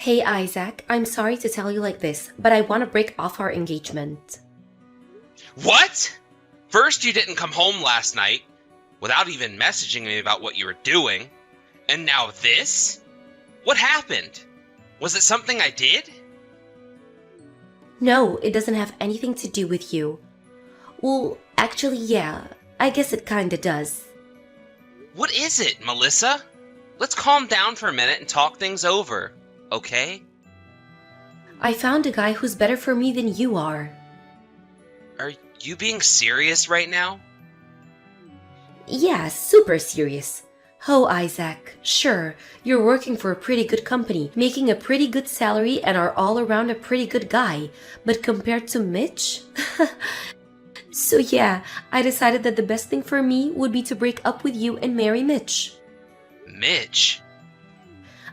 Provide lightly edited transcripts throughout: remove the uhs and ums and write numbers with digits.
Hey Isaac, I'm sorry to tell you like this, but I want to break off our engagement. What? First, you didn't come home last night without even messaging me about what you were doing. And now this? What happened? Was it something I did? No, it doesn't have anything to do with you. Well, actually, yeah, I guess it kinda does. What is it, Melissa? Let's calm down for a minute and talk things over, okay? I found a guy who's better for me than you are. Are you being serious right now? Yeah, super serious. Oh, Isaac, sure, you're working for a pretty good company, making a pretty good salary, and are all around a pretty good guy. But compared to Mitch? So yeah, I decided that the best thing for me would be to break up with you and marry Mitch. Mitch?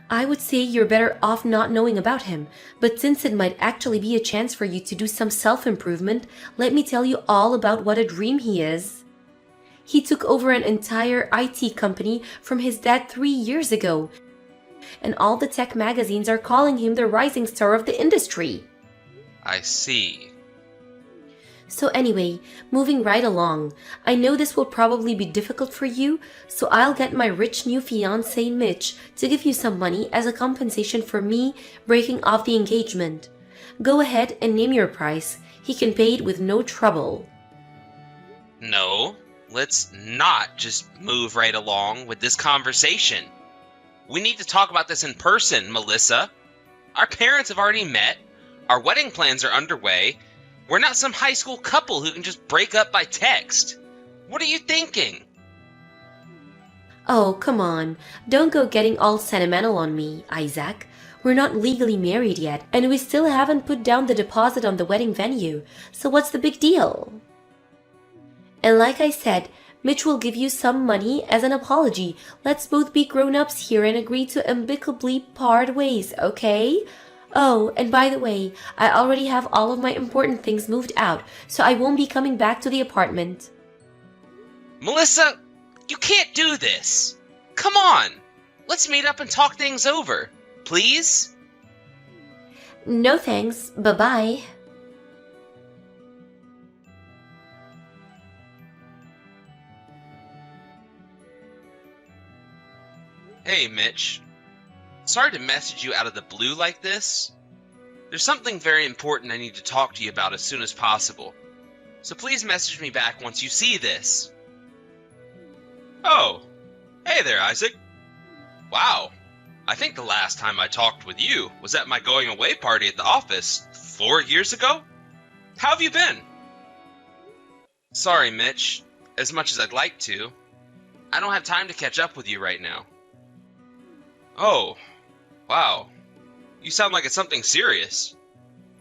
I would say you're better off not knowing about him, but since it might actually be a chance for you to do some self-improvement, let me tell you all about what a dream he is. He took over an entire IT company from his dad 3 years ago, and all the tech magazines are calling him the rising star of the industry. I see. So anyway, moving right along, I know this will probably be difficult for you, so I'll get my rich new fiance Mitch to give you some money as a compensation for me breaking off the engagement. Go ahead and name your price. He can pay it with no trouble. No, let's not just move right along with this conversation. We need to talk about this in person, Melissa. Our parents have already met. Our wedding plans are underway. We're not some high school couple who can just break up by text. What are you thinking? Oh, come on. Don't go getting all sentimental on me, Isaac. We're not legally married yet, and we still haven't put down the deposit on the wedding venue, so what's the big deal? And like I said, Mitch will give you some money as an apology. Let's both be grown-ups here and agree to amicably part ways, okay? Oh, and by the way, I already have all of my important things moved out, so I won't be coming back to the apartment. Melissa, you can't do this. Come on. Let's meet up and talk things over. Please? No thanks, bye-bye. Hey, Mitch. Sorry to message you out of the blue like this. There's something very important I need to talk to you about as soon as possible. So please message me back once you see this. Oh, hey there, Isaac. Wow, I think the last time I talked with you was at my going away party at the office 4 years ago. How have you been? Sorry, Mitch. As much as I'd like to, I don't have time to catch up with you right now. Oh, wow. You sound like it's something serious.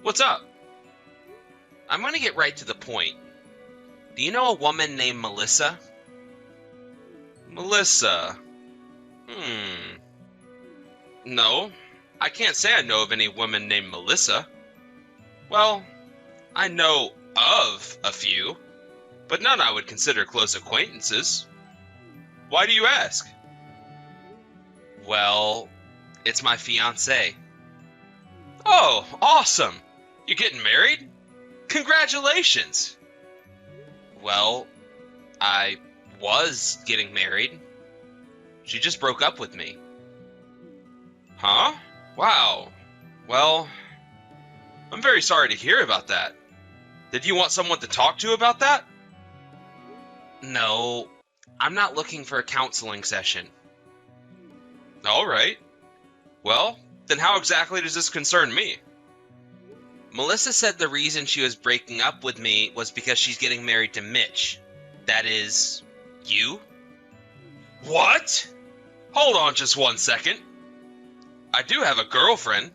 What's up? I'm going to get right to the point. Do you know a woman named Melissa? Melissa? No, I can't say I know of any woman named Melissa. Well, I know of a few, but none I would consider close acquaintances. Why do you ask? Well, it's my fiancé. Oh, awesome! You getting married? Congratulations! Well, I was getting married. She just broke up with me. Huh? Wow. Well, I'm very sorry to hear about that. Did you want someone to talk to about that? No, I'm not looking for a counseling session. All right. Well, then how exactly does this concern me? Melissa said the reason she was breaking up with me was because she's getting married to Mitch. That is, you? What? Hold on just 1 second. I do have a girlfriend,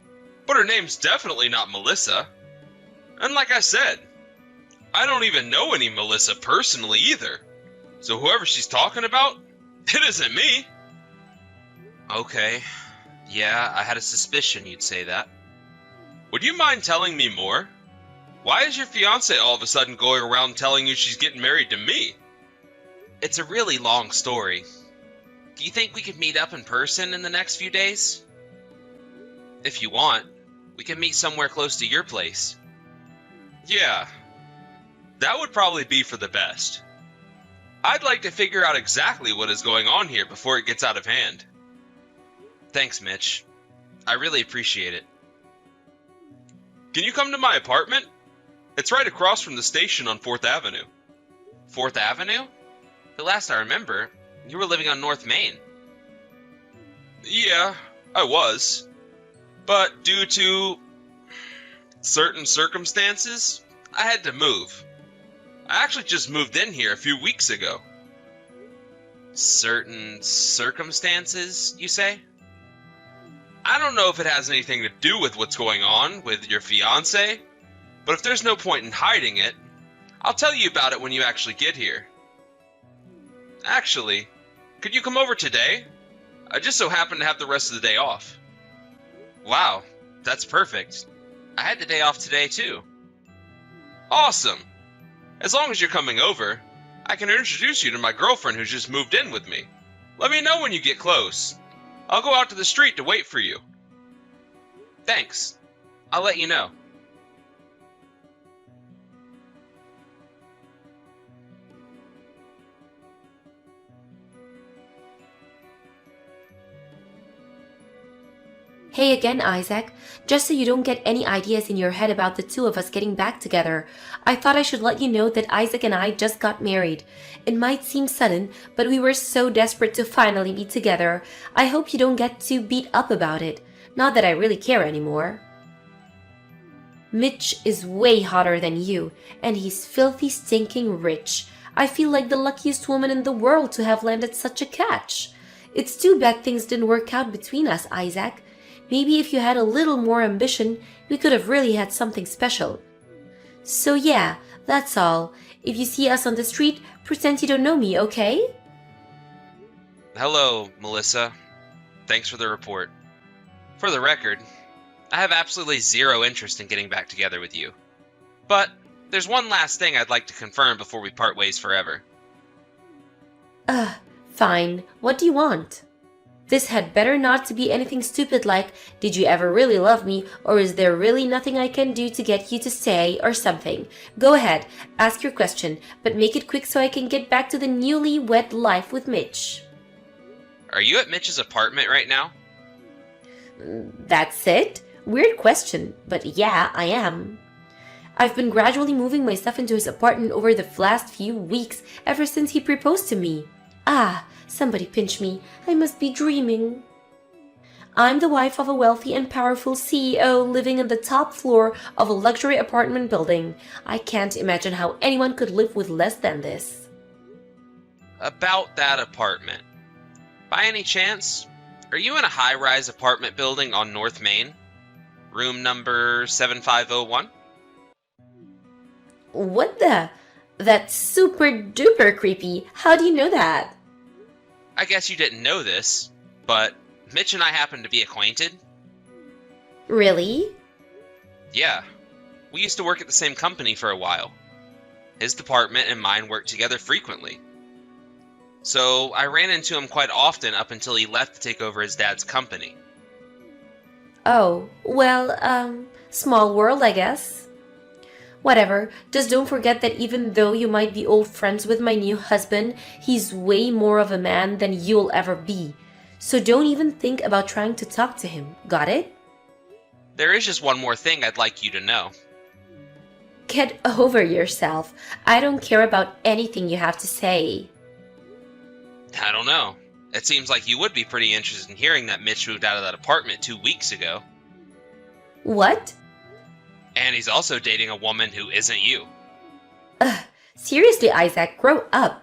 but her name's definitely not Melissa. And like I said, I don't even know any Melissa personally either. So whoever she's talking about, it isn't me. Okay. Yeah, I had a suspicion you'd say that. Would you mind telling me more? Why is your fiancée all of a sudden going around telling you she's getting married to me? It's a really long story. Do you think we could meet up in person in the next few days? If you want, we can meet somewhere close to your place. Yeah, that would probably be for the best. I'd like to figure out exactly what is going on here before it gets out of hand. Thanks, Mitch. I really appreciate it. Can you come to my apartment? It's right across from the station on 4th Avenue. 4th Avenue? The last I remember, you were living on North Main. Yeah, I was. But due to certain circumstances, I had to move. I actually just moved in here a few weeks ago. Certain circumstances, you say? I don't know if it has anything to do with what's going on with your fiancé, but if there's no point in hiding it, I'll tell you about it when you actually get here. Actually, could you come over today? I just so happen to have the rest of the day off. Wow, that's perfect. I had the day off today too. Awesome! As long as you're coming over, I can introduce you to my girlfriend who's just moved in with me. Let me know when you get close. I'll go out to the street to wait for you. Thanks. I'll let you know. Hey again, Isaac. Just so you don't get any ideas in your head about the two of us getting back together, I thought I should let you know that Isaac and I just got married. It might seem sudden, but we were so desperate to finally be together. I hope you don't get too beat up about it. Not that I really care anymore. Mitch is way hotter than you, and he's filthy stinking rich. I feel like the luckiest woman in the world to have landed such a catch. It's too bad things didn't work out between us, Isaac. Maybe if you had a little more ambition, we could have really had something special. So yeah, that's all. If you see us on the street, pretend you don't know me, okay? Hello, Melissa. Thanks for the report. For the record, I have absolutely zero interest in getting back together with you. But there's one last thing I'd like to confirm before we part ways forever. Fine. What do you want? This had better not to be anything stupid like, did you ever really love me, or is there really nothing I can do to get you to stay, or something. Go ahead, ask your question, but make it quick so I can get back to the newly-wed life with Mitch. Are you at Mitch's apartment right now? That's it? Weird question, but yeah, I am. I've been gradually moving my stuff into his apartment over the last few weeks, ever since he proposed to me. Somebody pinch me. I must be dreaming. I'm the wife of a wealthy and powerful CEO living on the top floor of a luxury apartment building. I can't imagine how anyone could live with less than this. About that apartment. By any chance, are you in a high-rise apartment building on North Main? Room number 7501? What the? That's super duper creepy. How do you know that? I guess you didn't know this, but Mitch and I happen to be acquainted. Really? Yeah. We used to work at the same company for a while. His department and mine worked together frequently. So I ran into him quite often up until he left to take over his dad's company. Oh, well, small world, I guess. Whatever, just don't forget that even though you might be old friends with my new husband, he's way more of a man than you'll ever be. So don't even think about trying to talk to him, got it? There is just one more thing I'd like you to know. Get over yourself. I don't care about anything you have to say. I don't know. It seems like you would be pretty interested in hearing that Mitch moved out of that apartment 2 weeks ago. What? And he's also dating a woman who isn't you. Seriously, Isaac, grow up.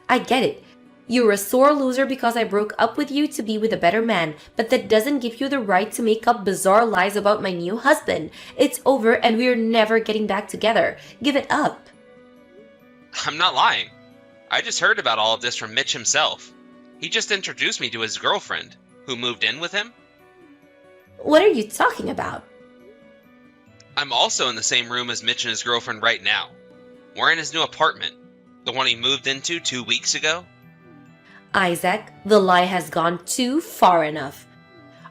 I get it. You're a sore loser because I broke up with you to be with a better man, but that doesn't give you the right to make up bizarre lies about my new husband. It's over and we're never getting back together. Give it up. I'm not lying. I just heard about all of this from Mitch himself. He just introduced me to his girlfriend, who moved in with him. What are you talking about? I'm also in the same room as Mitch and his girlfriend right now. We're in his new apartment, the one he moved into 2 weeks ago. Isaac, the lie has gone too far enough.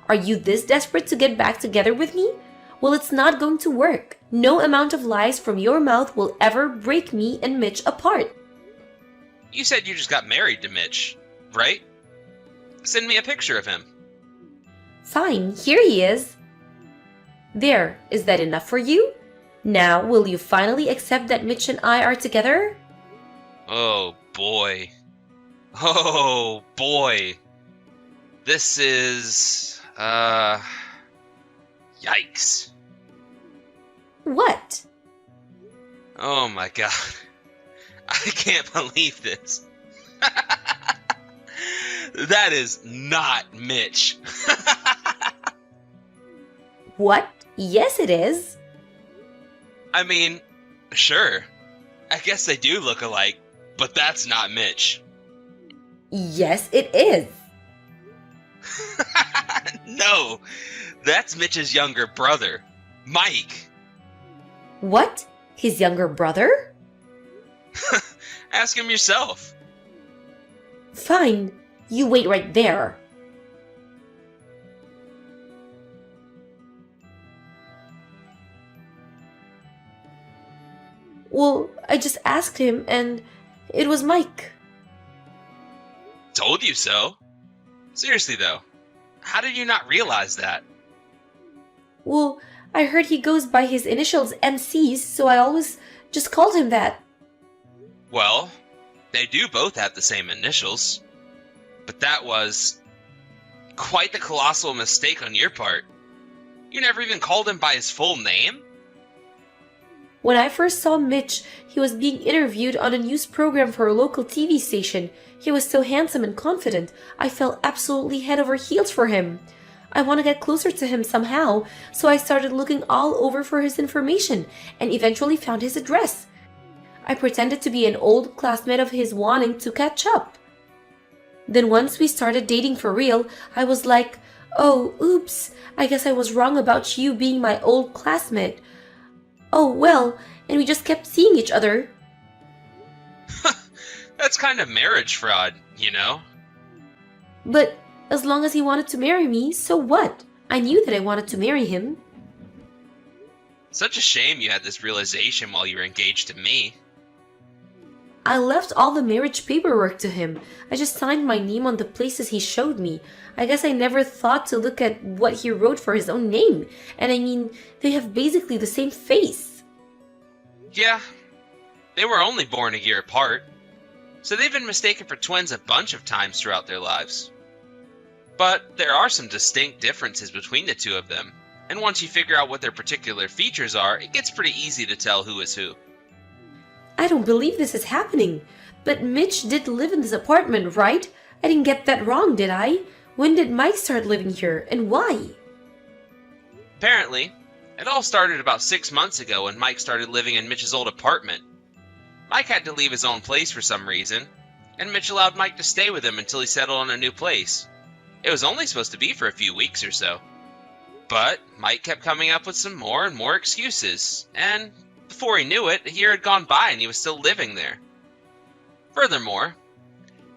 Are you this desperate to get back together with me? Well, it's not going to work. No amount of lies from your mouth will ever break me and Mitch apart. You said you just got married to Mitch, right? Send me a picture of him. Fine, here he is. There, is that enough for you? Now, will you finally accept that Mitch and I are together? Oh boy. Oh boy. This is, yikes. What? Oh my god. I can't believe this. That is not Mitch. What? Yes, it is. I mean, sure. I guess they do look alike, but that's not Mitch. Yes, it is. No, that's Mitch's younger brother, Mike. What? His younger brother? Ask him yourself. Fine, you wait right there. Well, I just asked him and it was Mike. Told you so. Seriously though, how did you not realize that? Well, I heard he goes by his initials MCs, so I always just called him that. Well, they do both have the same initials. But that was quite the colossal mistake on your part. You never even called him by his full name? When I first saw Mitch, he was being interviewed on a news program for a local TV station. He was so handsome and confident, I fell absolutely head over heels for him. I want to get closer to him somehow, so I started looking all over for his information and eventually found his address. I pretended to be an old classmate of his wanting to catch up. Then once we started dating for real, I was like, oh, oops, I guess I was wrong about you being my old classmate. Oh, well, and we just kept seeing each other. That's kind of marriage fraud, you know? But as long as he wanted to marry me, so what? I knew that I wanted to marry him. Such a shame you had this realization while you were engaged to me. I left all the marriage paperwork to him. I just signed my name on the places he showed me. I guess I never thought to look at what he wrote for his own name. And I mean, they have basically the same face. Yeah, they were only born a year apart, so they've been mistaken for twins a bunch of times throughout their lives. But there are some distinct differences between the two of them, and once you figure out what their particular features are, it gets pretty easy to tell who is who. I don't believe this is happening. But Mitch did live in this apartment, right? I didn't get that wrong, did I? When did Mike start living here, and why? Apparently, it all started about 6 months ago when Mike started living in Mitch's old apartment. Mike had to leave his own place for some reason, and Mitch allowed Mike to stay with him until he settled on a new place. It was only supposed to be for a few weeks or so. But Mike kept coming up with some more and more excuses, and before he knew it, a year had gone by and he was still living there. Furthermore,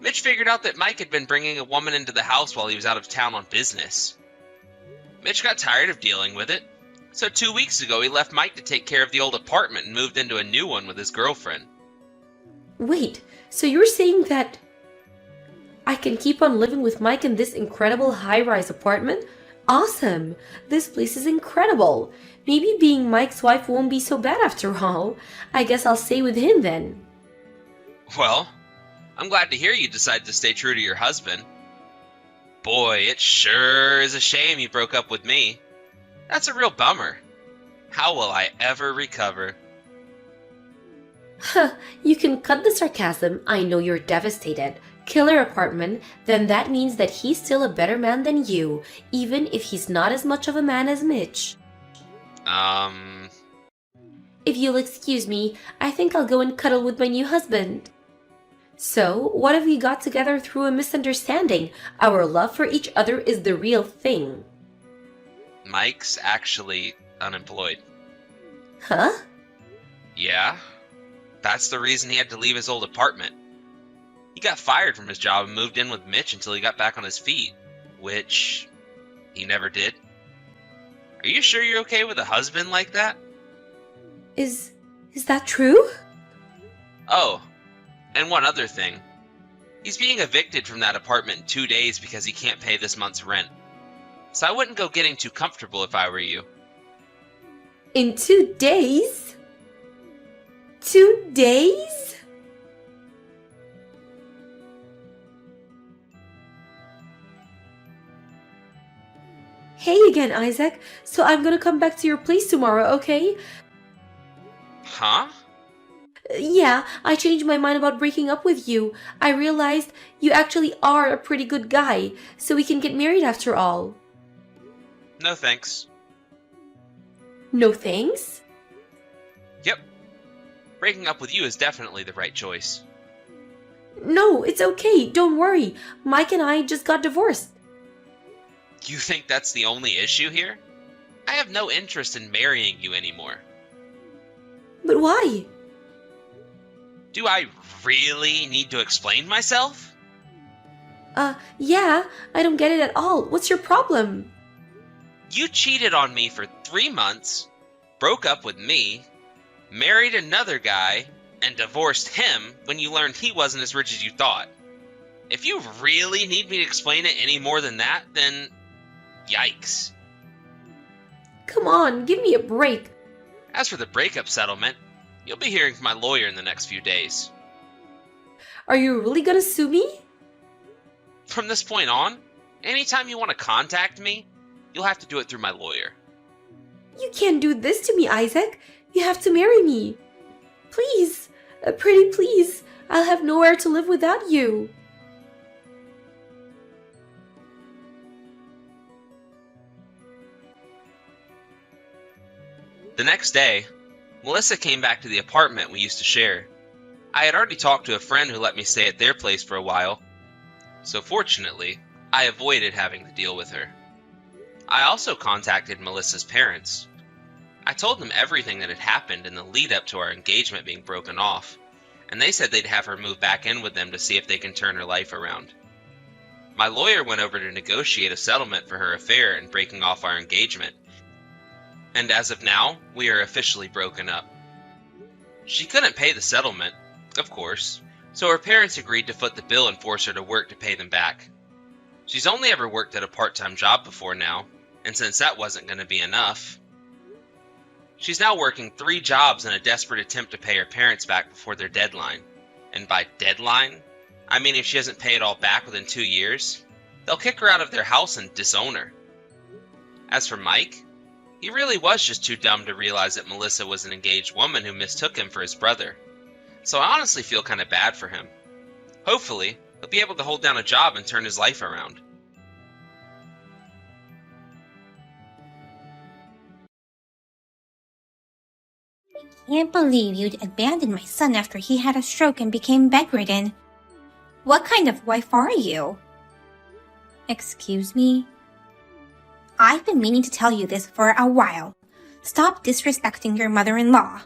Mitch figured out that Mike had been bringing a woman into the house while he was out of town on business. Mitch got tired of dealing with it, so 2 weeks ago he left Mike to take care of the old apartment and moved into a new one with his girlfriend. Wait, so you're saying that I can keep on living with Mike in this incredible high-rise apartment? Awesome! This place is incredible! Maybe being Mike's wife won't be so bad after all. I guess I'll stay with him then. Well, I'm glad to hear you decided to stay true to your husband. Boy, it sure is a shame you broke up with me. That's a real bummer. How will I ever recover? Huh, you can cut the sarcasm. I know you're devastated. Killer apartment, then that means that he's still a better man than you, even if he's not as much of a man as Mitch. If you'll excuse me, I think I'll go and cuddle with my new husband. So, what have we got together through a misunderstanding? Our love for each other is the real thing. Mike's actually unemployed. Huh? Yeah, that's the reason he had to leave his old apartment. He got fired from his job and moved in with Mitch until he got back on his feet, which He never did? Are you sure you're okay with a husband like that? Is that true? Oh, and one other thing. He's being evicted from that apartment in 2 days because he can't pay this month's rent. So I wouldn't go getting too comfortable if I were you. In 2 days? 2 days? Hey again, Isaac. So I'm gonna come back to your place tomorrow, okay? Huh? Yeah, I changed my mind about breaking up with you. I realized you actually are a pretty good guy, so we can get married after all. No thanks. No thanks? Yep. Breaking up with you is definitely the right choice. No, it's okay. Don't worry. Mike and I just got divorced. You think that's the only issue here? I have no interest in marrying you anymore. But why? Do I really need to explain myself? Yeah, I don't get it at all. What's your problem? You cheated on me for 3 months, broke up with me, married another guy, and divorced him when you learned he wasn't as rich as you thought. If you really need me to explain it any more than that, then yikes. Come on, give me a break. As for the breakup settlement, you'll be hearing from my lawyer in the next few days. Are you really gonna sue me? From this point on, anytime you want to contact me, you'll have to do it through my lawyer. You can't do this to me, Isaac. You have to marry me. Please, pretty please. I'll have nowhere to live without you. The next day, Melissa came back to the apartment we used to share. I had already talked to a friend who let me stay at their place for a while, so fortunately, I avoided having to deal with her. I also contacted Melissa's parents. I told them everything that had happened in the lead up to our engagement being broken off, and they said they'd have her move back in with them to see if they can turn her life around. My lawyer went over to negotiate a settlement for her affair and breaking off our engagement, and as of now, we are officially broken up. She couldn't pay the settlement, of course, so her parents agreed to foot the bill and force her to work to pay them back. She's only ever worked at a part-time job before now, and since that wasn't going to be enough, she's now working 3 jobs in a desperate attempt to pay her parents back before their deadline. And by deadline, I mean if she doesn't pay it all back within 2 years, they'll kick her out of their house and disown her. As for Mike, he really was just too dumb to realize that Melissa was an engaged woman who mistook him for his brother. So I honestly feel kind of bad for him. Hopefully, he'll be able to hold down a job and turn his life around. Can't believe you'd abandon my son after he had a stroke and became bedridden. What kind of wife are you? Excuse me? I've been meaning to tell you this for a while. Stop disrespecting your mother-in-law.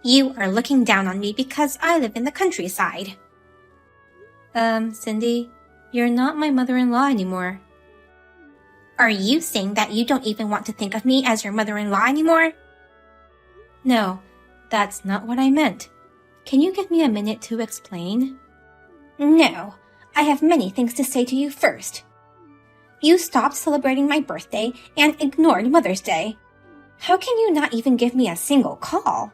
You are looking down on me because I live in the countryside. Cindy, you're not my mother-in-law anymore. Are you saying that you don't even want to think of me as your mother-in-law anymore? No, that's not what I meant. Can you give me a minute to explain? No, I have many things to say to you first. You stopped celebrating my birthday and ignored Mother's Day. How can you not even give me a single call?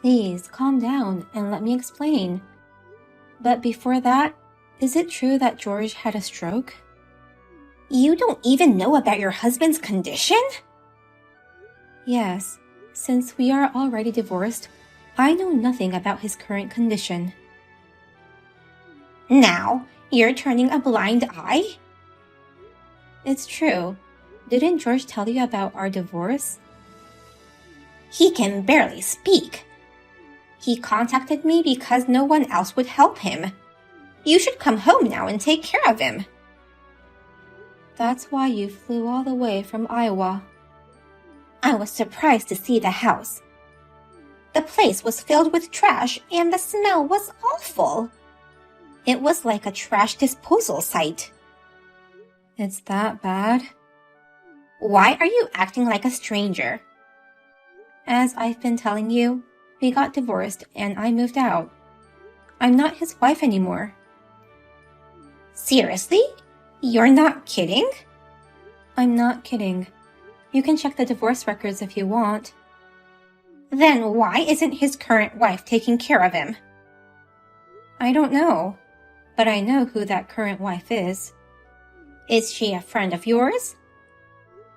Please, calm down and let me explain. But before that, is it true that George had a stroke? You don't even know about your husband's condition? Yes, since we are already divorced, I know nothing about his current condition. Now, you're turning a blind eye? It's true. Didn't George tell you about our divorce? He can barely speak. He contacted me because no one else would help him. You should come home now and take care of him. That's why you flew all the way from Iowa. I was surprised to see the house. The place was filled with trash and the smell was awful. It was like a trash disposal site. It's that bad? Why are you acting like a stranger? As I've been telling you, we got divorced and I moved out. I'm not his wife anymore. Seriously? You're not kidding? I'm not kidding. You can check the divorce records if you want. Then why isn't his current wife taking care of him? I don't know, but I know who that current wife is. Is she a friend of yours?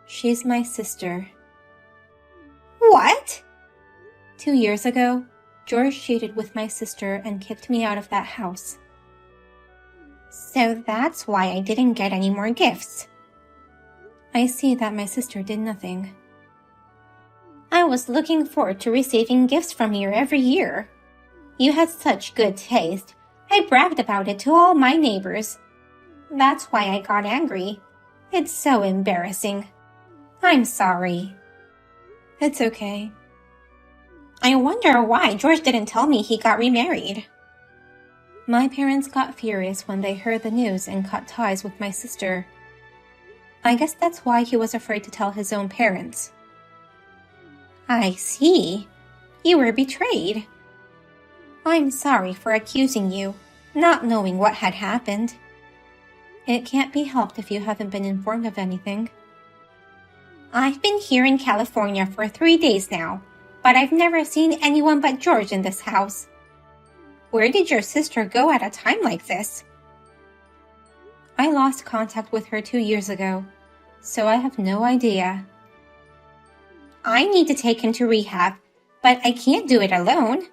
She's my sister. What? 2 years ago, George cheated with my sister and kicked me out of that house. So that's why I didn't get any more gifts. I see that my sister did nothing. I was looking forward to receiving gifts from you every year. You had such good taste. I bragged about it to all my neighbors. That's why I got angry. It's so embarrassing. I'm sorry. It's okay. I wonder why George didn't tell me he got remarried. My parents got furious when they heard the news and cut ties with my sister. I guess that's why he was afraid to tell his own parents. I see. You were betrayed. I'm sorry for accusing you, not knowing what had happened. It can't be helped if you haven't been informed of anything. I've been here in California for 3 days now, but I've never seen anyone but George in this house. Where did your sister go at a time like this? I lost contact with her 2 years ago, so I have no idea. I need to take him to rehab, but I can't do it alone.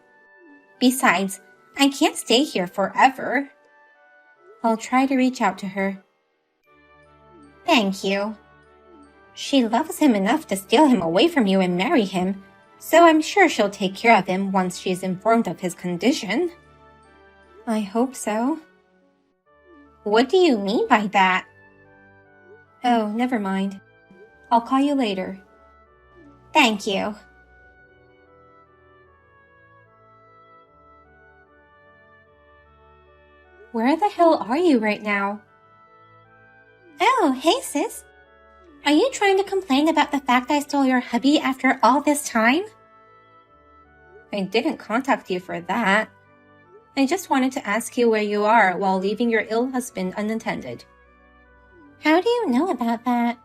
Besides, I can't stay here forever. I'll try to reach out to her. Thank you. She loves him enough to steal him away from you and marry him, so I'm sure she'll take care of him once she's informed of his condition. I hope so. What do you mean by that? Oh, never mind. I'll call you later. Thank you. Where the hell are you right now? Oh, hey sis. Are you trying to complain about the fact I stole your hubby after all this time? I didn't contact you for that. I just wanted to ask you where you are while leaving your ill husband unattended. How do you know about that?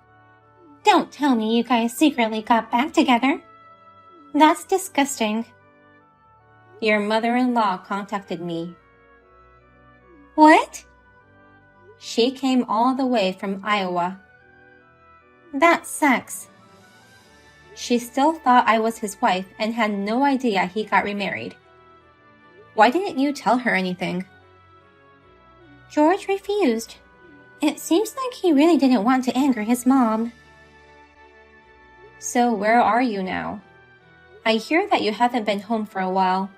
Don't tell me you guys secretly got back together. That's disgusting. Your mother-in-law contacted me. What? She came all the way from Iowa. That sucks. She still thought I was his wife and had no idea he got remarried. Why didn't you tell her anything? George refused. It seems like he really didn't want to anger his mom. So where are you now? I hear that you haven't been home for a while.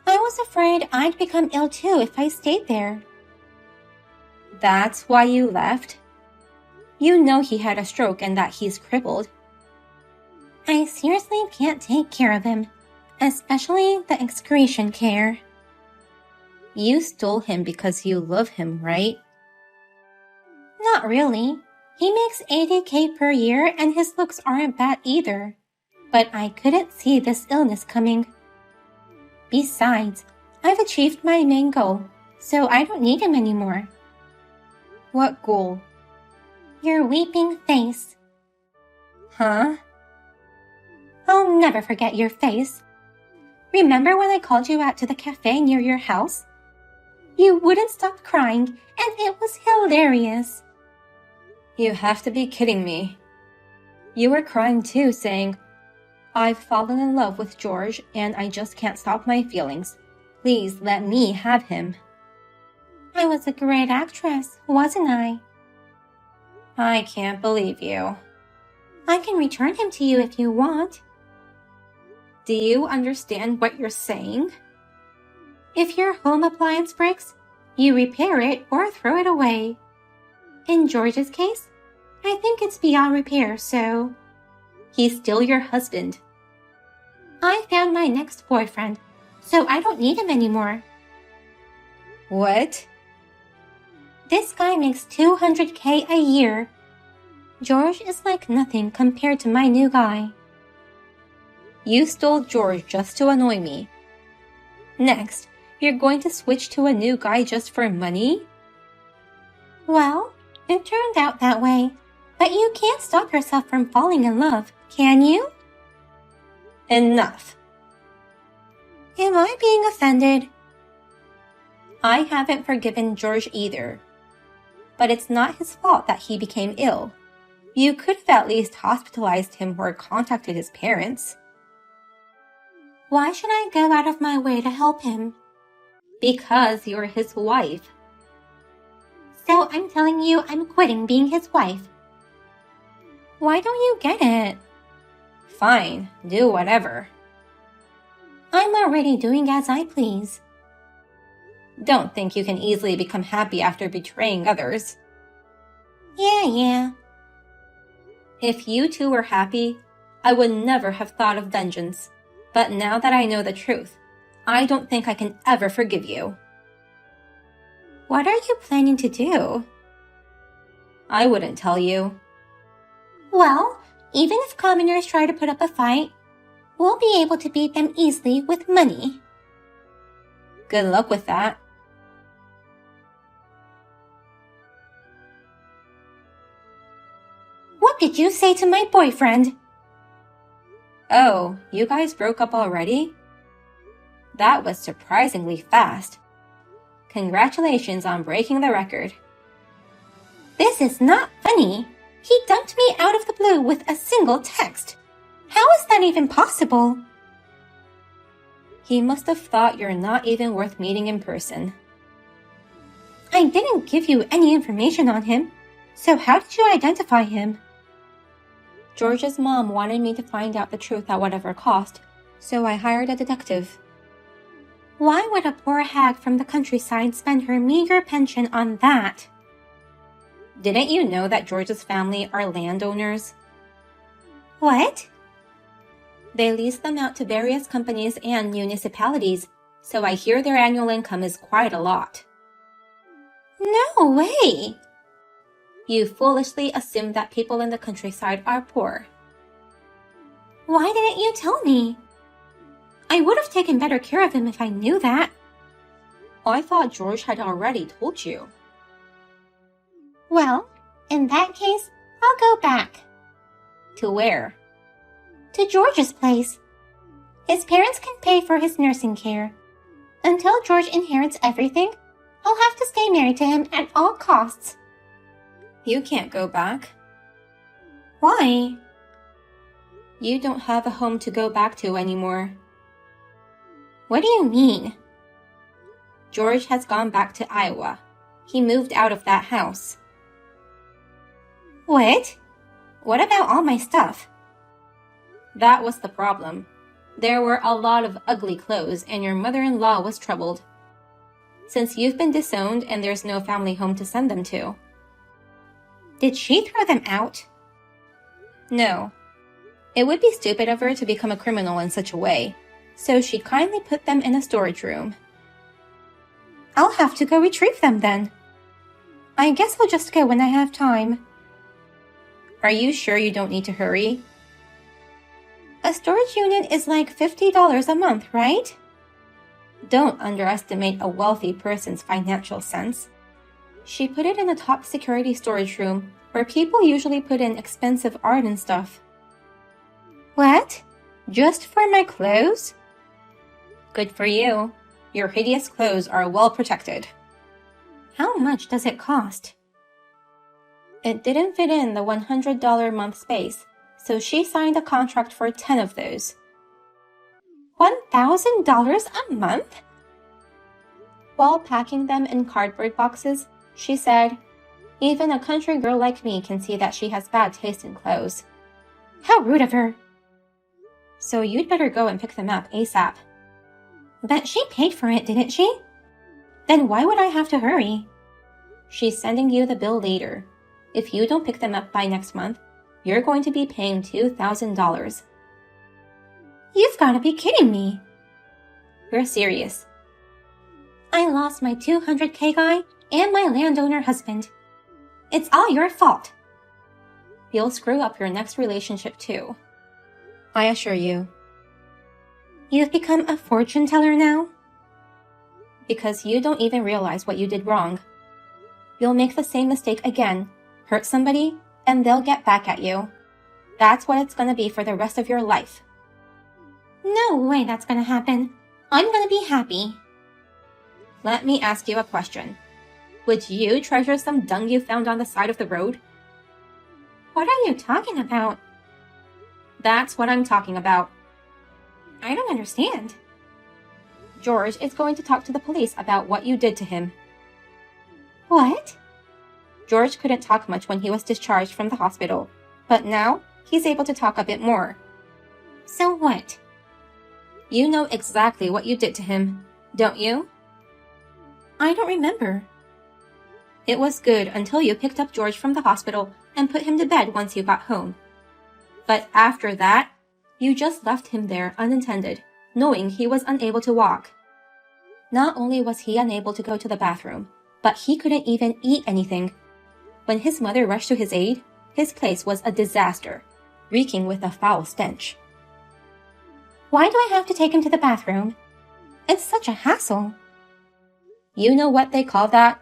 I was afraid I'd become ill too if I stayed there. That's why you left? You know he had a stroke and that he's crippled. I seriously can't take care of him, especially the excretion care. You stole him because you love him, right? Not really. He makes $80,000 per year and his looks aren't bad either. But I couldn't see this illness coming. Besides, I've achieved my main goal, so I don't need him anymore. What goal? Your weeping face. Huh? I'll never forget your face. Remember when I called you out to the cafe near your house? You wouldn't stop crying, and it was hilarious. You have to be kidding me. You were crying too, saying, I've fallen in love with George and I just can't stop my feelings. Please let me have him. I was a great actress, wasn't I? I can't believe you. I can return him to you if you want. Do you understand what you're saying? If your home appliance breaks, you repair it or throw it away. In George's case, I think it's beyond repair, so... He's still your husband. I found my next boyfriend, so I don't need him anymore. What? This guy makes $200K a year. George is like nothing compared to my new guy. You stole George just to annoy me. Next, you're going to switch to a new guy just for money? Well, it turned out that way. But you can't stop yourself from falling in love, can you? Enough. Am I being offended? I haven't forgiven George either. But it's not his fault that he became ill. You could have at least hospitalized him or contacted his parents. Why should I go out of my way to help him? Because you're his wife. So I'm telling you I'm quitting being his wife. Why don't you get it? Fine, do whatever. I'm already doing as I please. Don't think you can easily become happy after betraying others. Yeah. If you two were happy, I would never have thought of vengeance. But now that I know the truth, I don't think I can ever forgive you. What are you planning to do? I wouldn't tell you. Well, even if commoners try to put up a fight, we'll be able to beat them easily with money. Good luck with that. What did you say to my boyfriend? Oh, you guys broke up already? That was surprisingly fast. Congratulations on breaking the record. This is not funny. He dumped me out of the blue with a single text. How is that even possible? He must have thought you're not even worth meeting in person. I didn't give you any information on him, so how did you identify him? George's mom wanted me to find out the truth at whatever cost, so I hired a detective. Why would a poor hag from the countryside spend her meager pension on that? Didn't you know that George's family are landowners? What? They lease them out to various companies and municipalities, so I hear their annual income is quite a lot. No way! You foolishly assume that people in the countryside are poor. Why didn't you tell me? I would have taken better care of him if I knew that. I thought George had already told you. Well, in that case, I'll go back. To where? To George's place. His parents can pay for his nursing care. Until George inherits everything, I'll have to stay married to him at all costs. You can't go back. Why? You don't have a home to go back to anymore. What do you mean? George has gone back to Iowa. He moved out of that house. What? What about all my stuff? That was the problem. There were a lot of ugly clothes and your mother-in-law was troubled. Since you've been disowned and there's no family home to send them to. Did she throw them out? No. It would be stupid of her to become a criminal in such a way, so she kindly put them in a storage room. I'll have to go retrieve them then. I guess I'll just go when I have time. Are you sure you don't need to hurry? A storage unit is like $50 a month, right? Don't underestimate a wealthy person's financial sense. She put it in a top security storage room where people usually put in expensive art and stuff. What? Just for my clothes? Good for you. Your hideous clothes are well protected. How much does it cost? It didn't fit in the $100 a month space, so she signed a contract for 10 of those. $1,000 a month? While packing them in cardboard boxes, she said, "Even a country girl like me can see that she has bad taste in clothes." How rude of her. So you'd better go and pick them up ASAP. But she paid for it, didn't she? Then why would I have to hurry? She's sending you the bill later. If you don't pick them up by next month, you're going to be paying $2,000. You've got to be kidding me. We're serious. I lost my 200K guy and my landowner husband. It's all your fault. You'll screw up your next relationship too. I assure you. You've become a fortune teller now? Because you don't even realize what you did wrong. You'll make the same mistake again, hurt somebody, and they'll get back at you. That's what it's gonna be for the rest of your life. No way that's gonna happen. I'm gonna be happy. Let me ask you a question. Would you treasure some dung you found on the side of the road? What are you talking about? That's what I'm talking about. I don't understand. George is going to talk to the police about what you did to him. What? George couldn't talk much when he was discharged from the hospital, but now he's able to talk a bit more. So what? You know exactly what you did to him, don't you? I don't remember. It was good until you picked up George from the hospital and put him to bed once you got home. But after that, you just left him there unintended, knowing he was unable to walk. Not only was he unable to go to the bathroom, but he couldn't even eat anything. When his mother rushed to his aid, his place was a disaster, reeking with a foul stench. Why do I have to take him to the bathroom? It's such a hassle. You know what they call that?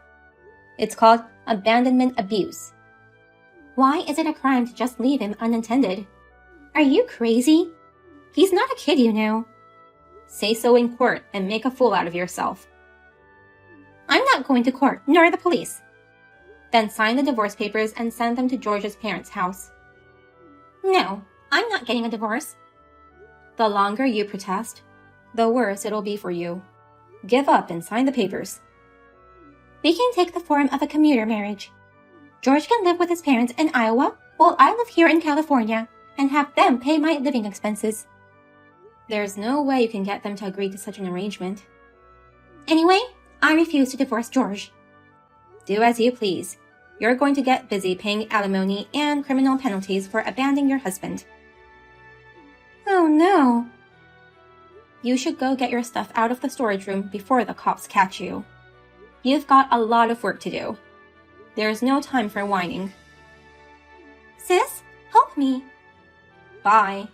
It's called abandonment abuse. Why is it a crime to just leave him unattended? Are you crazy? He's not a kid, you know. Say so in court and make a fool out of yourself. I'm not going to court, nor the police. Then sign the divorce papers and send them to George's parents' house. No, I'm not getting a divorce. The longer you protest, the worse it'll be for you. Give up and sign the papers. We can take the form of a commuter marriage. George can live with his parents in Iowa, while I live here in California, and have them pay my living expenses. There's no way you can get them to agree to such an arrangement. Anyway, I refuse to divorce George. Do as you please. You're going to get busy paying alimony and criminal penalties for abandoning your husband. Oh no. You should go get your stuff out of the storage room before the cops catch you. You've got a lot of work to do. There's no time for whining. Sis, help me. Bye.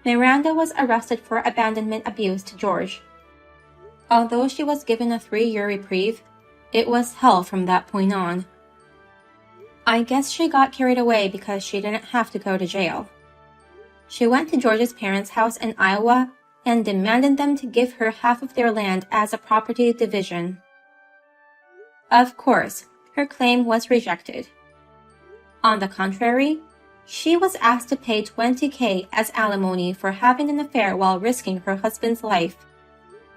Miranda was arrested for abandonment abuse to George. Although she was given a 3-year reprieve, it was hell from that point on. I guess she got carried away because she didn't have to go to jail. She went to George's parents' house in Iowa and demanded them to give her half of their land as a property division. Of course, her claim was rejected. On the contrary, she was asked to pay $20,000 as alimony for having an affair while risking her husband's life.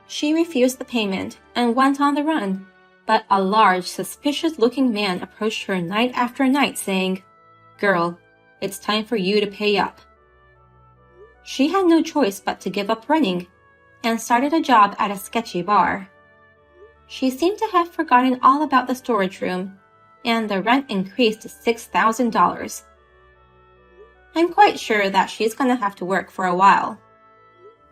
She refused the payment and went on the run, but a large, suspicious-looking man approached her night after night saying, "Girl, it's time for you to pay up." She had no choice but to give up running and started a job at a sketchy bar. She seemed to have forgotten all about the storage room, and the rent increased to $6,000. I'm quite sure that she's gonna have to work for a while.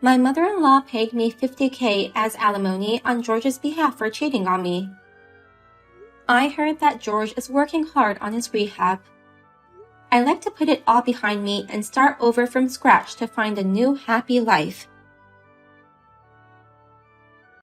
My mother-in-law paid me $50,000 as alimony on George's behalf for cheating on me. I heard that George is working hard on his rehab. I like to put it all behind me and start over from scratch to find a new happy life.